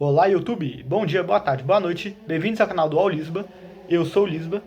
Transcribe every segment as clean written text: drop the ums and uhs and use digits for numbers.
Olá, YouTube! Bom dia, boa tarde, boa noite. Bem-vindos ao canal do Lisba. Eu sou o Lisba.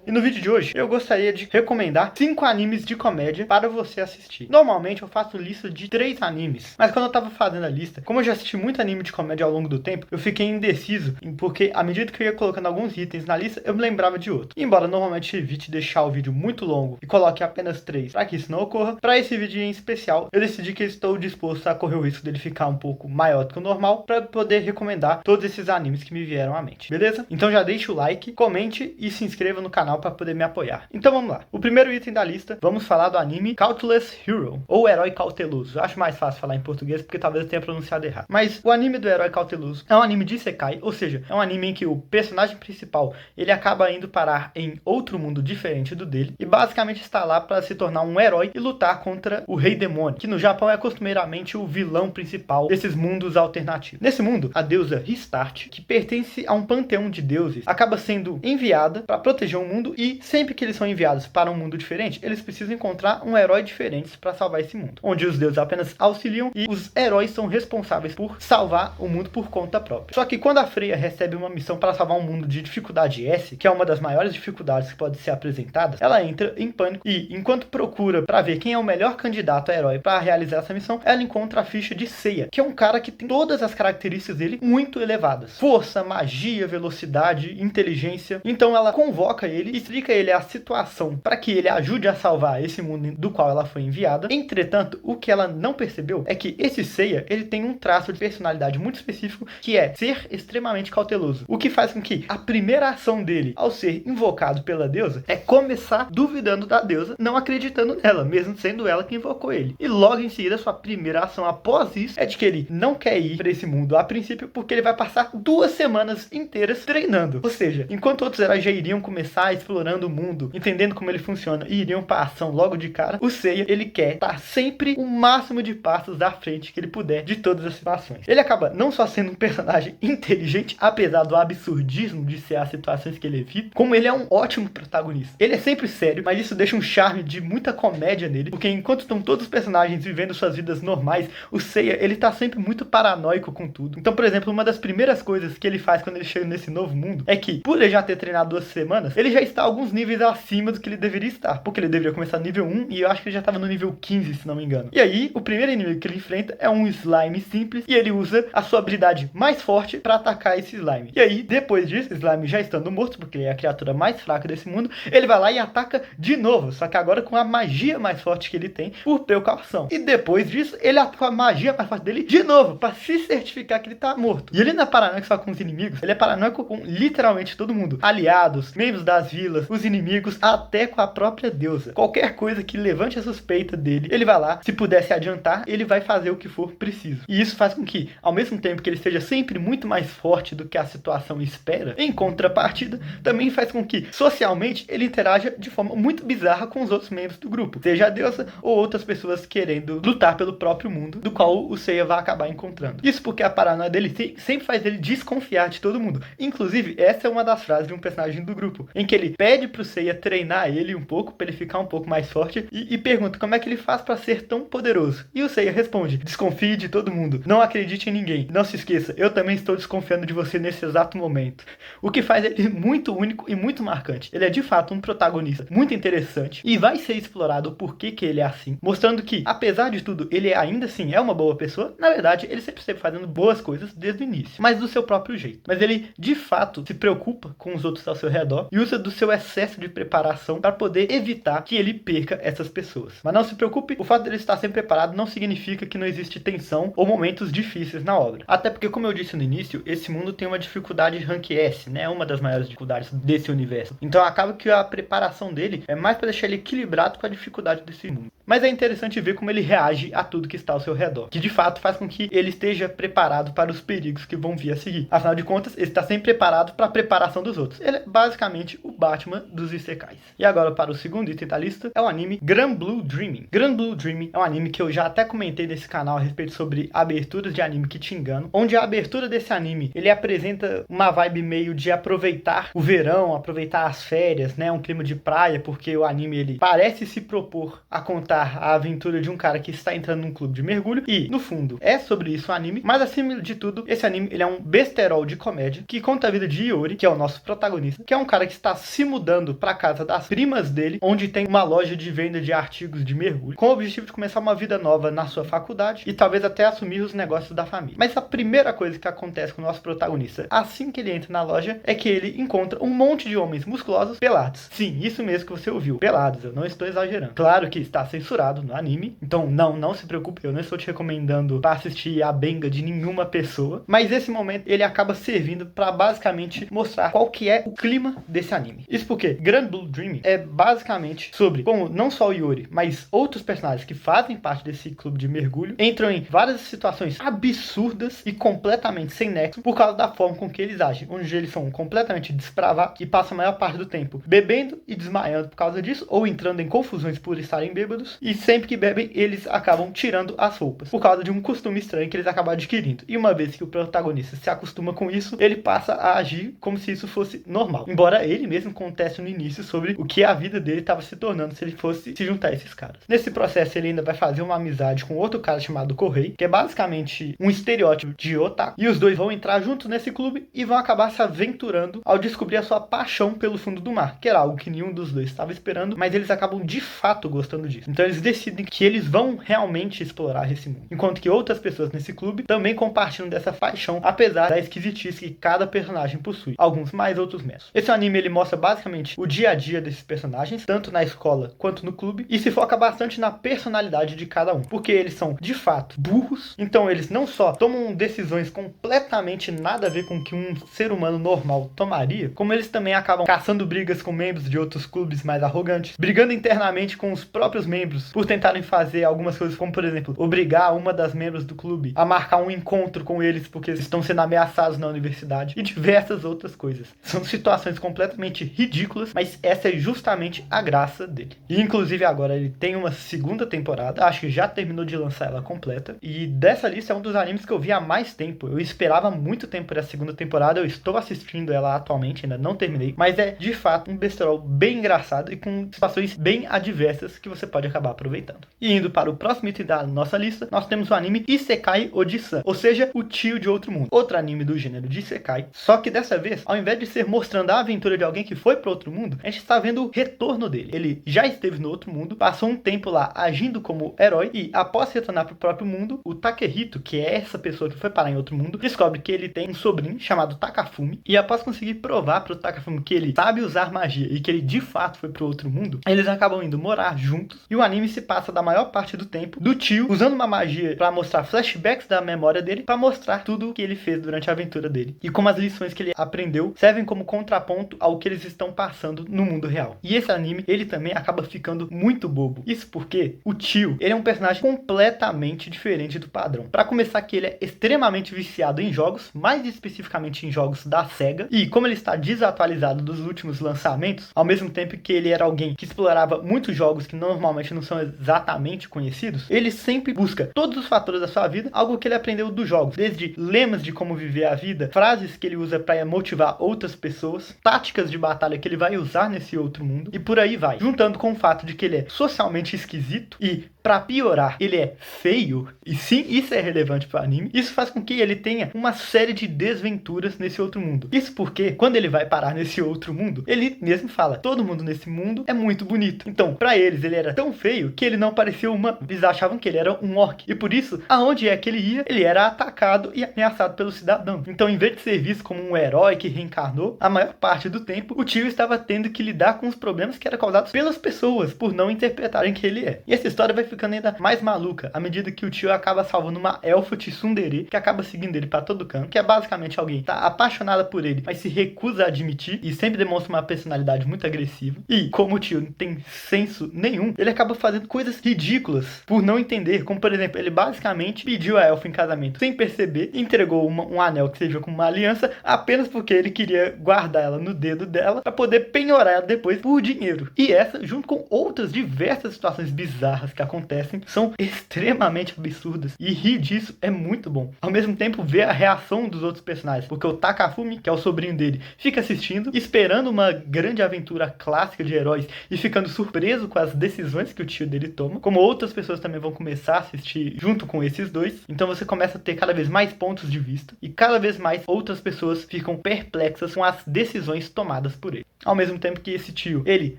E no vídeo de hoje, eu gostaria de recomendar 5 animes de comédia para você assistir. Normalmente eu faço lista de 3 animes, mas quando eu tava fazendo a lista, como eu já assisti muito anime de comédia ao longo do tempo, eu fiquei indeciso, porque à medida que eu ia colocando alguns itens na lista, eu me lembrava de outro. Embora normalmente evite deixar o vídeo muito longo e coloque apenas 3 para que isso não ocorra, para esse vídeo em especial, eu decidi que estou disposto a correr o risco dele ficar um pouco maior do que o normal, para poder recomendar todos esses animes que me vieram à mente, beleza? Então já deixa o like, comente e se inscreva no canal para poder me apoiar. Então vamos lá. O primeiro item da lista, vamos falar do anime Cautelous Hero, ou Herói Cauteloso. Eu acho mais fácil falar em português porque talvez eu tenha pronunciado errado. Mas o anime do Herói Cauteloso é um anime de Isekai, ou seja, é um anime em que o personagem principal, ele acaba indo parar em outro mundo diferente do dele e basicamente está lá para se tornar um herói e lutar contra o Rei Demônio, que no Japão é costumeiramente o vilão principal desses mundos alternativos. Nesse mundo, a deusa Restart, que pertence a um panteão de deuses, acaba sendo enviada para proteger o mundo e sempre que eles são enviados para um mundo diferente, eles precisam encontrar um herói diferente para salvar esse mundo, onde os deuses apenas auxiliam e os heróis são responsáveis por salvar o mundo por conta própria. Só que quando a Freya recebe uma missão para salvar um mundo de dificuldade S, que é uma das maiores dificuldades que pode ser apresentada, ela entra em pânico e, enquanto procura para ver quem é o melhor candidato a herói para realizar essa missão, ela encontra a ficha de Seiya, que é um cara que tem todas as características dele muito elevadas: força, magia, velocidade, inteligência. Então ela convoca ele e explica a ele a situação para que ele ajude a salvar esse mundo do qual ela foi enviada. Entretanto, o que ela não percebeu é que esse Seiya, ele tem um traço de personalidade muito específico, que é ser extremamente cauteloso, o que faz com que a primeira ação dele, ao ser invocado pela deusa, é começar duvidando da deusa, não acreditando nela, mesmo sendo ela que invocou ele. E logo em seguida, sua primeira ação após isso é de que ele não quer ir para esse mundo a princípio, porque ele vai passar 2 semanas inteiras treinando. Ou seja, enquanto outros heróis já iriam começar explorando o mundo, entendendo como ele funciona e iriam para ação logo de cara, o Seiya, ele quer estar sempre o máximo de passos à frente que ele puder de todas as situações. Ele acaba não só sendo um personagem inteligente, apesar do absurdismo de ser as situações que ele vive, como ele é um ótimo protagonista. Ele é sempre sério, mas isso deixa um charme de muita comédia nele, porque enquanto estão todos os personagens vivendo suas vidas normais, o Seiya, ele tá sempre muito paranoico com tudo. Então, por exemplo, uma das primeiras coisas que ele faz quando ele chega nesse novo mundo é que, por ele já ter treinado 2 semanas, ele já está alguns níveis acima do que ele deveria estar, porque ele deveria começar no nível 1 e eu acho que ele já estava no nível 15, se não me engano. E aí, o primeiro inimigo que ele enfrenta é um slime simples e ele usa a sua habilidade mais forte para atacar esse slime. E aí, depois disso, o slime já estando morto, porque ele é a criatura mais fraca desse mundo, ele vai lá e ataca de novo, só que agora com a magia mais forte que ele tem por precaução. E depois disso, ele ataca com a magia mais forte dele de novo, para se certificar que ele tá morto. E ele não é paranoico só com os inimigos, ele é paranoico com literalmente todo mundo. Aliados, membros das vilas, os inimigos, até com a própria deusa. Qualquer coisa que levante a suspeita dele, ele vai lá. Se puder se adiantar, ele vai fazer o que for preciso. E isso faz com que, ao mesmo tempo que ele seja sempre muito mais forte do que a situação espera, em contrapartida, também faz com que, socialmente, ele interaja de forma muito bizarra com os outros membros do grupo. Seja a deusa ou outras pessoas querendo lutar pelo próprio mundo, do qual o Seiya vai acabar encontrando. Isso porque a paranoia dele sempre faz ele desconfiar de todo mundo. Inclusive, essa é uma das frases de um personagem do grupo, em que ele pede pro Seiya treinar ele um pouco, para ele ficar um pouco mais forte, e pergunta como é que ele faz para ser tão poderoso. E o Seiya responde: desconfie de todo mundo, não acredite em ninguém, não se esqueça, eu também estou desconfiando de você nesse exato momento. O que faz ele muito único e muito marcante. Ele é de fato um protagonista muito interessante, e vai ser explorado o porquê que ele é assim, mostrando que, apesar de tudo, ele ainda assim é uma boa pessoa. Na verdade, ele sempre esteve fazendo boas coisas desde o início, mas do seu próprio jeito. Mas ele, de fato, se preocupa com os outros ao seu redor e usa do seu excesso de preparação para poder evitar que ele perca essas pessoas. Mas não se preocupe, o fato dele estar sempre preparado não significa que não existe tensão ou momentos difíceis na obra. Até porque, como eu disse no início, esse mundo tem uma dificuldade de rank S, né? Uma das maiores dificuldades desse universo. Então acaba que a preparação dele é mais para deixar ele equilibrado com a dificuldade desse mundo. Mas é interessante ver como ele reage a tudo que está ao seu redor, que de fato faz com que ele esteja preparado para os perigos que vão vir a seguir. Afinal de contas, ele está sempre preparado para a preparação dos outros. Ele é basicamente o Batman dos Isekais. E agora, para o segundo item da lista, é o anime Granblue Dreaming. Granblue Dreaming é um anime que eu já até comentei nesse canal a respeito sobre aberturas de anime que te enganam, onde a abertura desse anime, ele apresenta uma vibe meio de aproveitar o verão, aproveitar as férias, né? Um clima de praia, porque o anime, ele parece se propor a contar contar a aventura de um cara que está entrando num clube de mergulho e, no fundo, é sobre isso o anime, mas acima de tudo, esse anime ele é um besterol de comédia que conta a vida de Iori, que é o nosso protagonista, que é um cara que está se mudando para casa das primas dele, onde tem uma loja de venda de artigos de mergulho, com o objetivo de começar uma vida nova na sua faculdade e talvez até assumir os negócios da família. Mas a primeira coisa que acontece com o nosso protagonista assim que ele entra na loja é que ele encontra um monte de homens musculosos pelados. Sim, isso mesmo que você ouviu, pelados, eu não estou exagerando. Claro que está censurado no anime, então não se preocupe, eu não estou te recomendando para assistir a benga de nenhuma pessoa, mas esse momento ele acaba servindo para basicamente mostrar qual que é o clima desse anime. Isso porque Grand Blue Dream é basicamente sobre como não só o Iori, mas outros personagens que fazem parte desse clube de mergulho entram em várias situações absurdas e completamente sem nexo por causa da forma com que eles agem, onde eles são completamente despravados e passam a maior parte do tempo bebendo e desmaiando por causa disso, ou entrando em confusões por estarem bêbados, e sempre que bebem eles acabam tirando as roupas, por causa de um costume estranho que eles acabam adquirindo. E uma vez que o protagonista se acostuma com isso, ele passa a agir como se isso fosse normal, embora ele mesmo conteste no início sobre o que a vida dele estava se tornando se ele fosse se juntar a esses caras. Nesse processo ele ainda vai fazer uma amizade com outro cara chamado Kohei, que é basicamente um estereótipo de otaku, e os dois vão entrar juntos nesse clube e vão acabar se aventurando ao descobrir a sua paixão pelo fundo do mar, que era algo que nenhum dos dois estava esperando, mas eles acabam de fato gostando disso. Então eles decidem que eles vão realmente explorar esse mundo, enquanto que outras pessoas nesse clube também compartilham dessa paixão, apesar da esquisitice que cada personagem possui, alguns mais, outros menos. Esse anime ele mostra basicamente o dia a dia desses personagens, tanto na escola quanto no clube, e se foca bastante na personalidade de cada um, porque eles são de fato burros, então eles não só tomam decisões completamente nada a ver com o que um ser humano normal tomaria, como eles também acabam caçando brigas com membros de outros clubes mais arrogantes, brigando internamente com os próprios membros por tentarem fazer algumas coisas, como por exemplo, obrigar uma das membros do clube a marcar um encontro com eles porque eles estão sendo ameaçados na universidade, e diversas outras coisas. São situações completamente ridículas, mas essa é justamente a graça dele. E inclusive agora ele tem uma segunda temporada, acho que já terminou de lançar ela completa, e dessa lista é um dos animes que eu vi há mais tempo. Eu esperava muito tempo por essa segunda temporada, eu estou assistindo ela atualmente, ainda não terminei, mas é de fato um besterol bem engraçado e com situações bem adversas que você pode acabar aproveitando. E indo para o próximo item da nossa lista, nós temos o anime Isekai Oji-san, ou seja, o tio de outro mundo. Outro anime do gênero de Isekai, só que dessa vez, ao invés de ser mostrando a aventura de alguém que foi para outro mundo, a gente está vendo o retorno dele. Ele já esteve no outro mundo, passou um tempo lá agindo como herói e após retornar para o próprio mundo, o Takehito, que é essa pessoa que foi parar em outro mundo, descobre que ele tem um sobrinho chamado Takafumi, e após conseguir provar para o Takafumi que ele sabe usar magia e que ele de fato foi para o outro mundo, eles acabam indo morar juntos, e o anime se passa da maior parte do tempo do tio usando uma magia para mostrar flashbacks da memória dele, para mostrar tudo o que ele fez durante a aventura dele, e como as lições que ele aprendeu servem como contraponto ao que eles estão passando no mundo real. E esse anime, ele também acaba ficando muito bobo. Isso porque o tio, ele é um personagem completamente diferente do padrão. Para começar, que ele é extremamente viciado em jogos, mais especificamente em jogos da SEGA, e como ele está desatualizado dos últimos lançamentos, ao mesmo tempo que ele era alguém que explorava muitos jogos que normalmente não são exatamente conhecidos, ele sempre busca todos os fatores da sua vida, algo que ele aprendeu dos jogos, desde lemas de como viver a vida, frases que ele usa para motivar outras pessoas, táticas de batalha que ele vai usar nesse outro mundo, e por aí vai, juntando com o fato de que ele é socialmente esquisito e, pra piorar, ele é feio, e sim, isso é relevante para o anime. Isso faz com que ele tenha uma série de desventuras nesse outro mundo. Isso porque, quando ele vai parar nesse outro mundo, ele mesmo fala, todo mundo nesse mundo é muito bonito. Então, pra eles, ele era tão feio que ele não parecia humano. Eles achavam que ele era um orc. E por isso, aonde é que ele ia, ele era atacado e ameaçado pelos cidadãos. Então, em vez de ser visto como um herói que reencarnou, a maior parte do tempo, o tio estava tendo que lidar com os problemas que eram causados pelas pessoas, por não interpretarem que ele é. E essa história vai ficando ainda mais maluca, à medida que o tio acaba salvando uma elfa tsundere, que acaba seguindo ele pra todo canto, que é basicamente alguém que tá apaixonada por ele, mas se recusa a admitir, e sempre demonstra uma personalidade muito agressiva. E, como o tio não tem senso nenhum, ele acaba fazendo coisas ridículas, por não entender, como por exemplo, ele basicamente pediu a elfa em casamento, sem perceber, entregou um anel que seja como uma aliança, apenas porque ele queria guardar ela no dedo dela, pra poder penhorar ela depois por dinheiro. E essa, junto com outras diversas situações bizarras que acontecem acontecem são extremamente absurdas. E rir disso é muito bom. Ao mesmo tempo, ver a reação dos outros personagens. Porque o Takafumi, que é o sobrinho dele, fica assistindo, esperando uma grande aventura clássica de heróis e ficando surpreso com as decisões que o tio dele toma. Como outras pessoas também vão começar a assistir junto com esses dois. Então você começa a ter cada vez mais pontos de vista. E cada vez mais outras pessoas ficam perplexas com as decisões tomadas por ele. Ao mesmo tempo que esse tio, ele,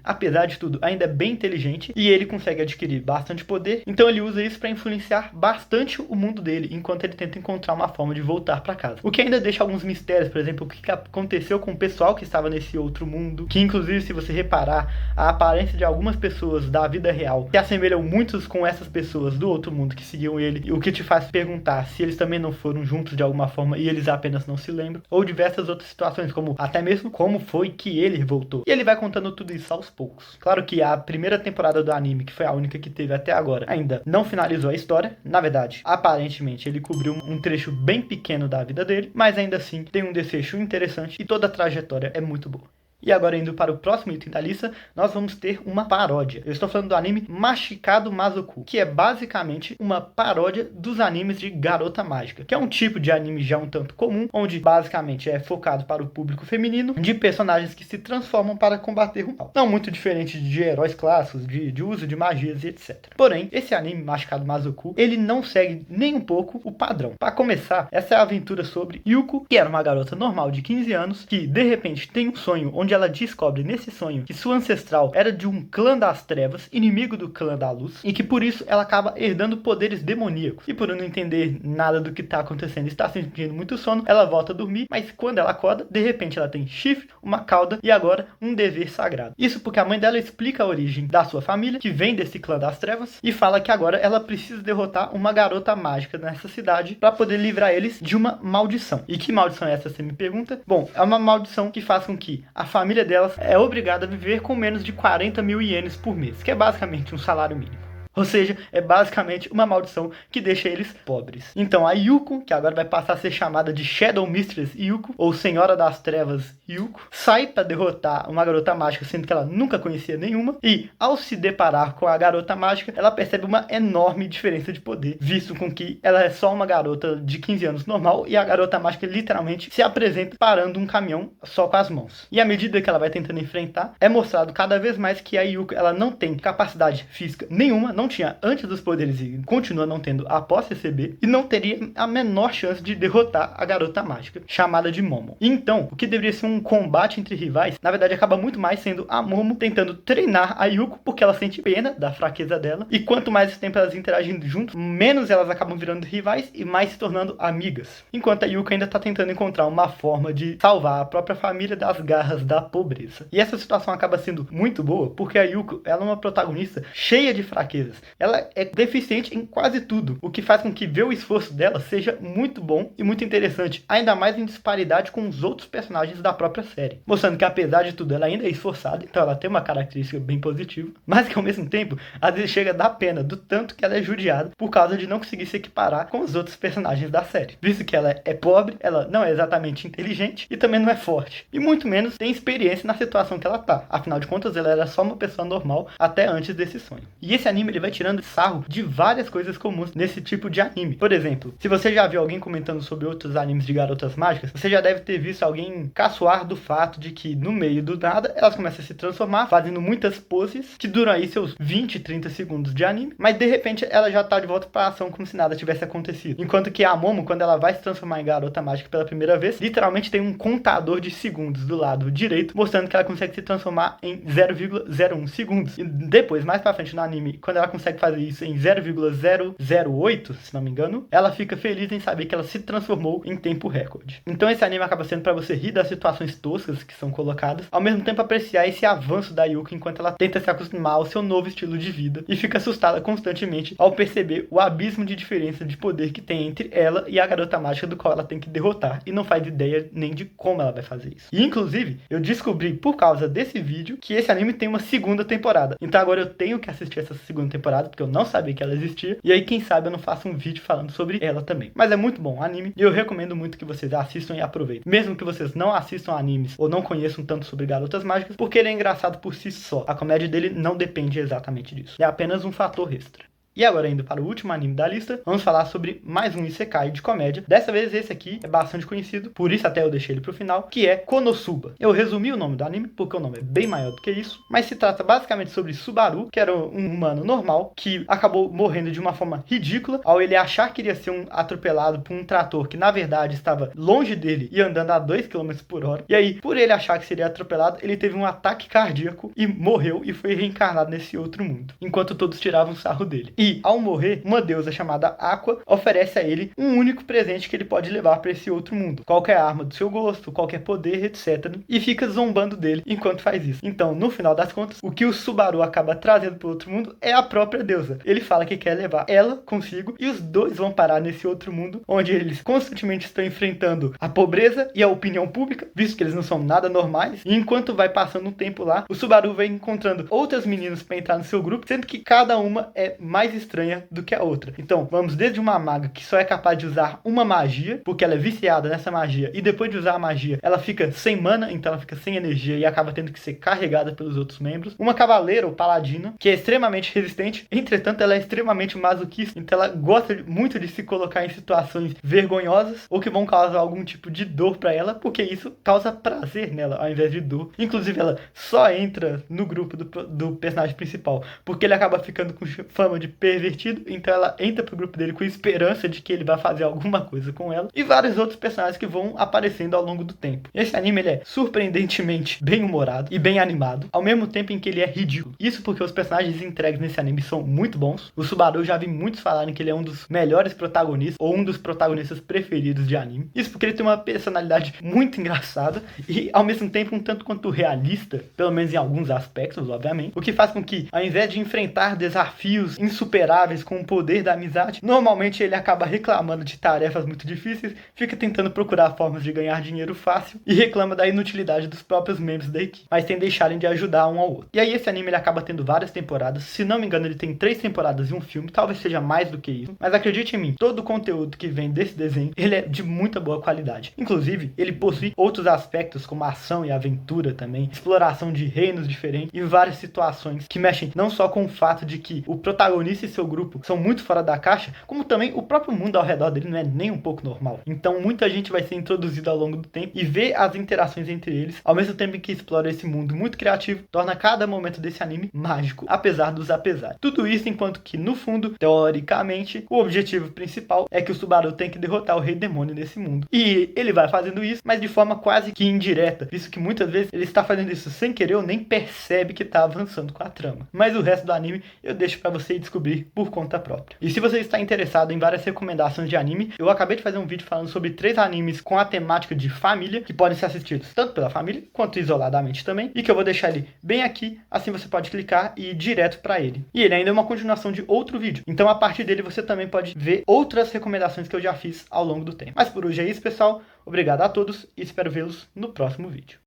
apesar de tudo, ainda é bem inteligente e ele consegue adquirir bastante poder, então ele usa isso para influenciar bastante o mundo dele, enquanto ele tenta encontrar uma forma de voltar para casa. O que ainda deixa alguns mistérios, por exemplo, o que aconteceu com o pessoal que estava nesse outro mundo, que inclusive, se você reparar, a aparência de algumas pessoas da vida real se assemelham muitos com essas pessoas do outro mundo que seguiam ele, o que te faz perguntar se eles também não foram juntos de alguma forma e eles apenas não se lembram, ou diversas outras situações, como até mesmo como foi que ele voltou. E ele vai contando tudo isso aos poucos. Claro que a primeira temporada do anime, que foi a única que teve até agora, ainda não finalizou a história. Na verdade, aparentemente, ele cobriu um trecho bem pequeno da vida dele, mas ainda assim tem um desfecho interessante e toda a trajetória é muito boa. E agora, indo para o próximo item da lista, nós vamos ter uma paródia. Eu estou falando do anime Mashikado Mazoku, que é basicamente uma paródia dos animes de Garota Mágica, que é um tipo de anime já um tanto comum, onde basicamente é focado para o público feminino, de personagens que se transformam para combater o mal. Não muito diferente de heróis clássicos, de uso de magias e etc. Porém, esse anime Mashikado Mazoku, ele não segue nem um pouco o padrão. Para começar, essa é a aventura sobre Yuko, que era uma garota normal de 15 anos, que de repente tem um sonho onde ela descobre nesse sonho que sua ancestral era de um clã das trevas, inimigo do clã da luz, e que por isso ela acaba herdando poderes demoníacos. E por não entender nada do que está acontecendo e está sentindo muito sono, ela volta a dormir, mas quando ela acorda, de repente ela tem chifre, uma cauda e agora um dever sagrado. Isso porque a mãe dela explica a origem da sua família, que vem desse clã das trevas, e fala que agora ela precisa derrotar uma garota mágica nessa cidade para poder livrar eles de uma maldição. E que maldição é essa, você me pergunta? Bom, é uma maldição que faz com que a família delas é obrigada a viver com menos de 40 mil ienes por mês, que é basicamente um salário mínimo. Ou seja, é basicamente uma maldição que deixa eles pobres. Então a Yuko, que agora vai passar a ser chamada de Shadow Mistress Yuko, ou Senhora das Trevas Yuko, sai para derrotar uma garota mágica, sendo que ela nunca conhecia nenhuma, e ao se deparar com a garota mágica, ela percebe uma enorme diferença de poder, visto com que ela é só uma garota de 15 anos normal, e a garota mágica literalmente se apresenta parando um caminhão só com as mãos. E à medida que ela vai tentando enfrentar, é mostrado cada vez mais que a Yuko, ela não tem capacidade física nenhuma, não tinha antes dos poderes e continua não tendo após receber, e não teria a menor chance de derrotar a garota mágica, chamada de Momo. E então, o que deveria ser um combate entre rivais, na verdade acaba muito mais sendo a Momo tentando treinar a Yuko, porque ela sente pena da fraqueza dela, e quanto mais tempo elas interagindo juntos, menos elas acabam virando rivais e mais se tornando amigas. Enquanto a Yuko ainda está tentando encontrar uma forma de salvar a própria família das garras da pobreza. E essa situação acaba sendo muito boa, porque a Yuko, ela é uma protagonista cheia de fraquezas. Ela é deficiente em quase tudo, o que faz com que ver o esforço dela seja muito bom e muito interessante, ainda mais em disparidade com os outros personagens da própria série, mostrando que apesar de tudo ela ainda é esforçada, então ela tem uma característica bem positiva, mas que ao mesmo tempo às vezes chega a dar pena do tanto que ela é judiada por causa de não conseguir se equiparar com os outros personagens da série, visto que ela é pobre, ela não é exatamente inteligente e também não é forte, e muito menos tem experiência na situação que ela tá, afinal de contas ela era só uma pessoa normal até antes desse sonho. E esse anime ele vai tirando sarro de várias coisas comuns nesse tipo de anime. Por exemplo, se você já viu alguém comentando sobre outros animes de garotas mágicas, você já deve ter visto alguém caçoar do fato de que no meio do nada elas começam a se transformar, fazendo muitas poses que duram aí seus 20, 30 segundos de anime, mas de repente ela já tá de volta pra ação como se nada tivesse acontecido. Enquanto que a Momo, quando ela vai se transformar em garota mágica pela primeira vez, literalmente tem um contador de segundos do lado direito, mostrando que ela consegue se transformar em 0,01 segundos. E depois, mais pra frente no anime, quando ela consegue fazer isso em 0,008, se não me engano, ela fica feliz em saber que ela se transformou em tempo recorde. Então esse anime acaba sendo para você rir das situações toscas que são colocadas, ao mesmo tempo apreciar esse avanço da Yuko enquanto ela tenta se acostumar ao seu novo estilo de vida e fica assustada constantemente ao perceber o abismo de diferença de poder que tem entre ela e a garota mágica do qual ela tem que derrotar, e não faz ideia nem de como ela vai fazer isso. E inclusive, eu descobri por causa desse vídeo que esse anime tem uma segunda temporada, então agora eu tenho que assistir essa segunda temporada, porque eu não sabia que ela existia, e aí quem sabe eu não faço um vídeo falando sobre ela também. Mas é muito bom o anime, e eu recomendo muito que vocês assistam e aproveitem. Mesmo que vocês não assistam animes, ou não conheçam tanto sobre garotas mágicas, porque ele é engraçado por si só. A comédia dele não depende exatamente disso. É apenas um fator extra. E agora, indo para o último anime da lista, vamos falar sobre mais um Isekai de comédia. Dessa vez esse aqui é bastante conhecido, por isso até eu deixei ele pro final, que é Konosuba. Eu resumi o nome do anime, porque o nome é bem maior do que isso, mas se trata basicamente sobre Subaru, que era um humano normal, que acabou morrendo de uma forma ridícula, ao ele achar que iria ser atropelado por um trator que na verdade estava longe dele e andando a 2 km por hora. E aí, por ele achar que seria atropelado, ele teve um ataque cardíaco e morreu e foi reencarnado nesse outro mundo, enquanto todos tiravam sarro dele. E, ao morrer, uma deusa chamada Aqua oferece a ele um único presente que ele pode levar para esse outro mundo. Qualquer arma do seu gosto, qualquer poder, etc. E fica zombando dele enquanto faz isso. Então, no final das contas, o que o Subaru acaba trazendo para o outro mundo é a própria deusa. Ele fala que quer levar ela consigo e os dois vão parar nesse outro mundo, onde eles constantemente estão enfrentando a pobreza e a opinião pública, visto que eles não são nada normais. E enquanto vai passando um tempo lá, o Subaru vai encontrando outras meninas para entrar no seu grupo, sendo que cada uma é mais estranha do que a outra. Então, vamos desde uma maga que só é capaz de usar uma magia, porque ela é viciada nessa magia, e depois de usar a magia, ela fica sem mana, então ela fica sem energia e acaba tendo que ser carregada pelos outros membros. Uma cavaleira ou paladina, que é extremamente resistente, entretanto ela é extremamente masoquista, então ela gosta muito de se colocar em situações vergonhosas ou que vão causar algum tipo de dor pra ela, porque isso causa prazer nela ao invés de dor. Inclusive ela só entra no grupo do personagem principal porque ele acaba ficando com fama de pervertido, então ela entra pro grupo dele com esperança de que ele vai fazer alguma coisa com ela, e vários outros personagens que vão aparecendo ao longo do tempo. Esse anime ele é surpreendentemente bem humorado e bem animado, ao mesmo tempo em que ele é ridículo. Isso porque os personagens entregues nesse anime são muito bons. O Subaru, eu já vi muitos falarem que ele é um dos melhores protagonistas, ou um dos protagonistas preferidos de anime. Isso porque ele tem uma personalidade muito engraçada e ao mesmo tempo um tanto quanto realista, pelo menos em alguns aspectos, obviamente, o que faz com que, ao invés de enfrentar desafios insuperáveis com o poder da amizade, normalmente ele acaba reclamando de tarefas muito difíceis, fica tentando procurar formas de ganhar dinheiro fácil e reclama da inutilidade dos próprios membros da equipe, mas sem deixarem de ajudar um ao outro. E aí esse anime ele acaba tendo várias temporadas, se não me engano ele tem 3 temporadas e um filme, talvez seja mais do que isso, mas acredite em mim, todo o conteúdo que vem desse desenho, ele é de muita boa qualidade. Inclusive, ele possui outros aspectos como ação e aventura também, exploração de reinos diferentes e várias situações que mexem não só com o fato de que o protagonista e seu grupo são muito fora da caixa, como também o próprio mundo ao redor dele não é nem um pouco normal. Então muita gente vai ser introduzida ao longo do tempo e ver as interações entre eles, ao mesmo tempo em que explora esse mundo muito criativo, torna cada momento desse anime mágico, apesar dos apesar. Tudo isso enquanto que no fundo, teoricamente, o objetivo principal é que o Subaru tem que derrotar o Rei Demônio nesse mundo. E ele vai fazendo isso, mas de forma quase que indireta, visto que muitas vezes ele está fazendo isso sem querer ou nem percebe que está avançando com a trama. Mas o resto do anime eu deixo para você descobrir por conta própria. E se você está interessado em várias recomendações de anime, eu acabei de fazer um vídeo falando sobre 3 animes com a temática de família, que podem ser assistidos tanto pela família, quanto isoladamente também, e que eu vou deixar ele bem aqui, assim você pode clicar e ir direto para ele. E ele ainda é uma continuação de outro vídeo, então a partir dele você também pode ver outras recomendações que eu já fiz ao longo do tempo. Mas por hoje é isso, pessoal. Obrigado a todos e espero vê-los no próximo vídeo.